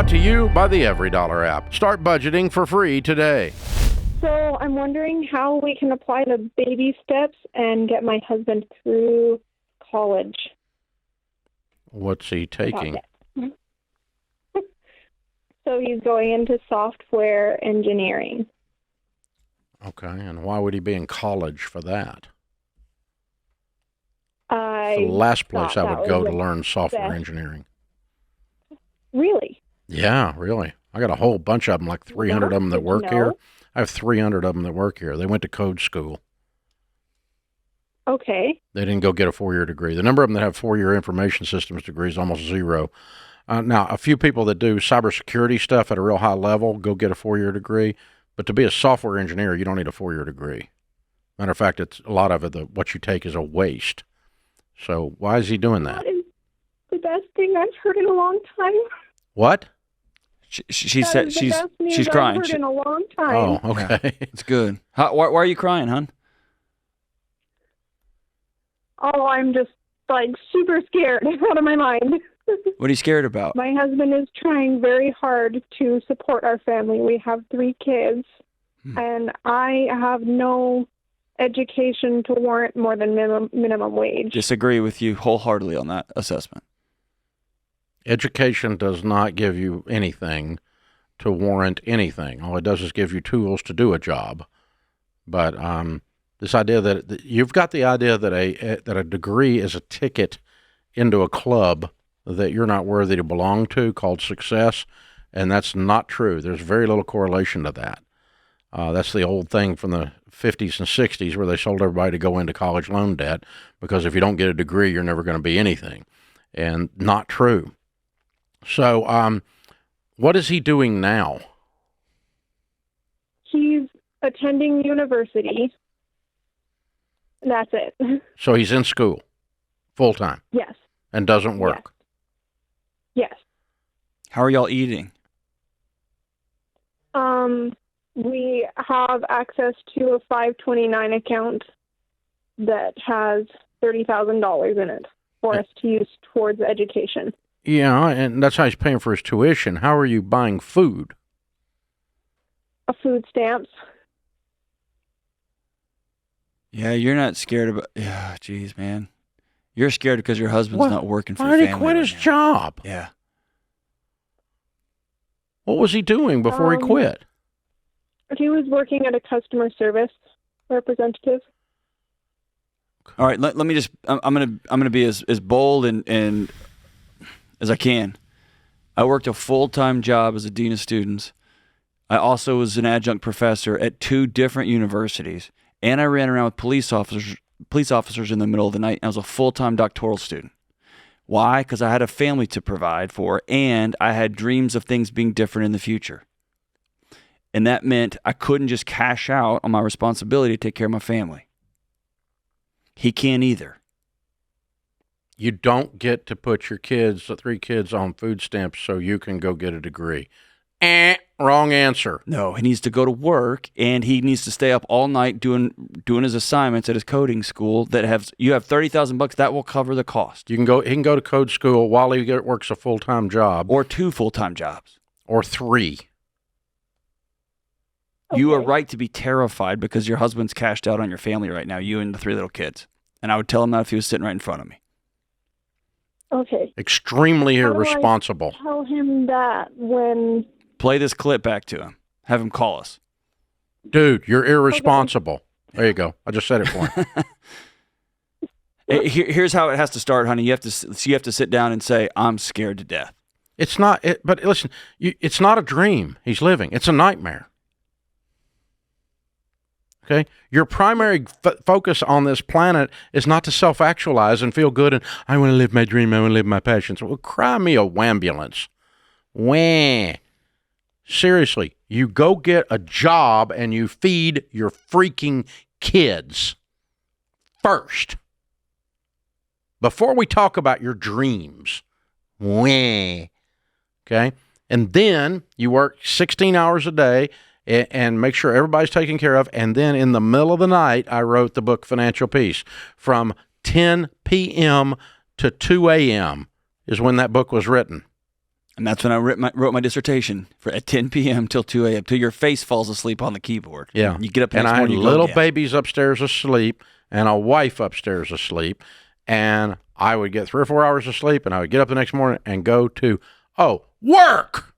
Brought to you by the EveryDollar app. Start budgeting for free today. So I'm wondering how we can apply the baby steps and get my husband through college. What's he taking? So he's going into software engineering. Okay, and why would he be in college for that? I It's the last place I thought would that go was to the learn software best. engineering. Really? Yeah, really. I got a whole bunch of them, like 300 of them that Good to work here. know. I have 300 of them that work here. They went to code school. Okay. They didn't go get a 4-year degree. The number of them that have 4-year information systems degrees is almost zero. Now, a few people that do cybersecurity stuff at a real high level go get a 4-year degree, but to be a software engineer, you don't need a 4-year degree. Matter of fact, it's a lot of it, what you take is a waste. So why is he doing that? That is the best thing I've heard in a long time. What? She That said is the she's best news she's I've crying. heard in a long time. Oh, okay. It's good. Why are you crying, hon? Oh, I'm just like super scared out of my mind. What are you scared about? My husband is trying very hard to support our family. We have 3 kids, and I have no education to warrant more than minimum wage. Disagree with you wholeheartedly on that assessment. Education does not give you anything to warrant anything. All it does is give you tools to do a job. But this idea that you've got the idea that a degree is a ticket into a club that you're not worthy to belong to called success, and that's not true. There's very little correlation to that. That's the old thing from the 50s and 60s where they sold everybody to go into college loan debt because if you don't get a degree, you're never going to be anything. And not true. So what is he doing now? He's attending university. That's it. So he's in school full-time Yes. and doesn't work. Yes. How are y'all eating? We have access to a 529 account that has $30,000 in it for us to use towards education. Yeah, and that's how he's paying for his tuition. How are you buying food? Food stamps. Yeah, you're not scared about. Yeah, geez, man, you're scared because your husband's What? not working for Why your did he family quit right his now. job? Yeah. What was he doing before he quit? He was working at a customer service representative. All right, let me just. I'm gonna be as bold and as I can. I worked a full-time job as a dean of students. I also was an adjunct professor at 2 different universities, and I ran around with police officers in the middle of the night. I was a full-time doctoral student. Why? Because I had a family to provide for, and I had dreams of things being different in the future. And that meant I couldn't just cash out on my responsibility to take care of my family. He can't either. You don't get to put your kids, the 3 kids, on food stamps so you can go get a degree. Wrong answer. No, he needs to go to work, and he needs to stay up all night doing his assignments at his coding school. You have $30,000 that will cover the cost. He can go to code school while he works a full-time job. Or 2 full-time jobs. Or 3. You are Okay. right to be terrified because your husband's cashed out on your family right now, you and the 3 little kids. And I would tell him that if he was sitting right in front of me. Okay. Extremely How do I irresponsible. tell him that when... Play this clip back to him. Have him call us. Dude, you're irresponsible. There you go. I just said it for him. Here's how it has to start, honey. You have to sit down and say, "I'm scared to death." It's not, but listen, it's not a dream he's living. It's a nightmare. Okay? Your primary focus on this planet is not to self-actualize and feel good and, I want to live my dream, I want to live my passions. Well, cry me a wambulance. Wah. Seriously, you go get a job and you feed your freaking kids first. Before we talk about your dreams. Wah. Okay? And then you work 16 hours a day and make sure everybody's taken care of. And then in the middle of the night, I wrote the book Financial Peace. From 10 p.m. to 2 a.m. is when that book was written. And that's when I wrote my dissertation at 10 p.m. till 2 a.m. till your face falls asleep on the keyboard. Yeah. You get up the and next I had morning, you little go again. babies upstairs asleep and a wife upstairs asleep. And I would get 3 or 4 hours of sleep, and I would get up the next morning and go to, work,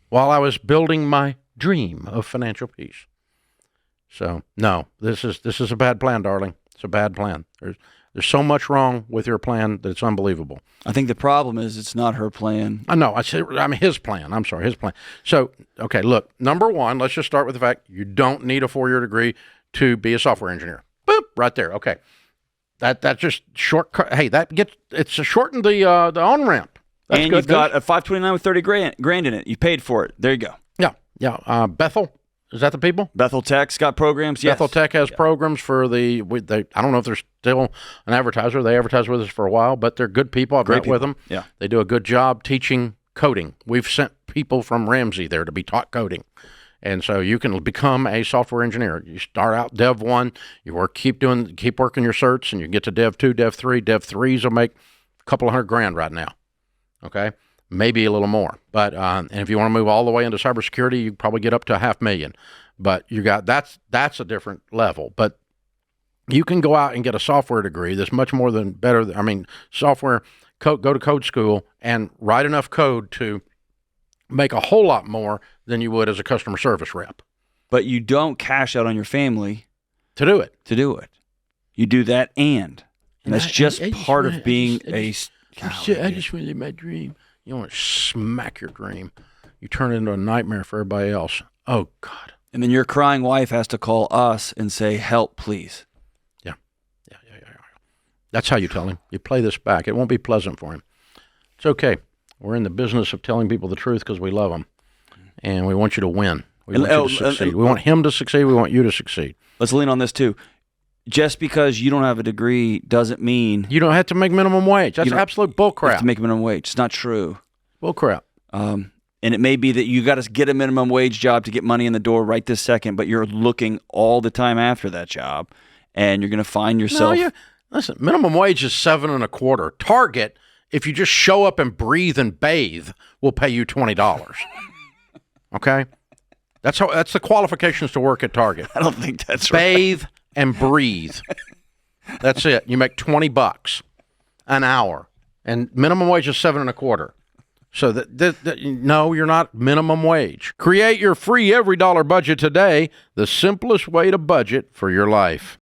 while I was building my dream of financial peace. So, no, this is a bad plan, darling. It's a bad plan. There's so much wrong with your plan that it's unbelievable. I think the problem is it's not her plan. I know. His plan. I'm sorry, his plan. So, okay, look, number one, let's just start with the fact you don't need a 4-year degree to be a software engineer. Boop, right there. Okay. That's just shortcut. Hey, it's a shortened the on-ramp. That's and good you've got a 529 with 30 grand in it. You paid for it. There you go. Yeah. Bethel, is that the people? Bethel Tech's got programs. Yes. Bethel Tech has programs for I don't know if they're still an advertiser. They advertised with us for a while, but they're good people. I've met with them. Yeah. They do a good job teaching coding. We've sent people from Ramsey there to be taught coding. And so you can become a software engineer. You start out Dev 1, you keep working your certs, and you get to Dev 2, Dev 3. Dev 3s will make a couple of $100,000 right now. Okay? Maybe a little more. But and if you want to move all the way into cybersecurity, you probably get up to $500,000. But that's a different level. But you can go out and get a software degree that's much more than better. Software, go to code school and write enough code to make a whole lot more than you would as a customer service rep. But you don't cash out on your family to do it. You do that and that's just part of being I just want to live my dream. You want to smack your dream. You turn it into a nightmare for everybody else. Oh, God. And then your crying wife has to call us and say, help, please. Yeah. That's how you tell him. You play this back. It won't be pleasant for him. It's okay. We're in the business of telling people the truth because we love them. And we want you to win. We want you to succeed. We want him to succeed. We want you to succeed. Let's lean on this, too. Just because you don't have a degree doesn't mean... You don't have to make minimum wage. That's absolute bullcrap. You have to make minimum wage. It's not true. Bullcrap. And it may be that you got to get a minimum wage job to get money in the door right this second, but you're looking all the time after that job, and you're going to find yourself... Listen, minimum wage is $7.25. Target, if you just show up and breathe and bathe, will pay you $20. Okay? That's the qualifications to work at Target. I don't think that's Bathe and breathe. That's it. You make $20 an hour, and minimum wage is $7.25. So no, you're not minimum wage. Create your free every dollar budget today. The simplest way to budget for your life.